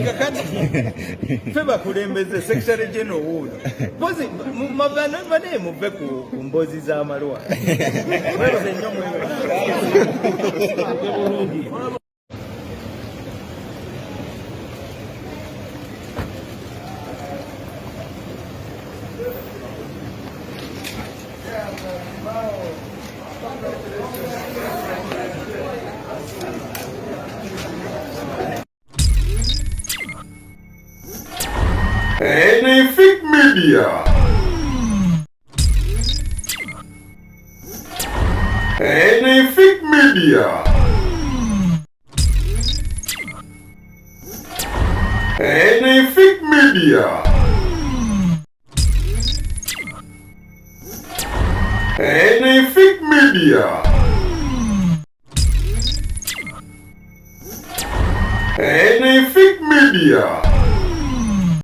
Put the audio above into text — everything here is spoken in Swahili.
Kakati feba kulembeze secretary general wuno bozi mabana bane muve ku mbozi za amalwa wewe zenyo mwewe. Enefik Media. Enefik Media. Enefik Media. Enefik Media. Enefik Media.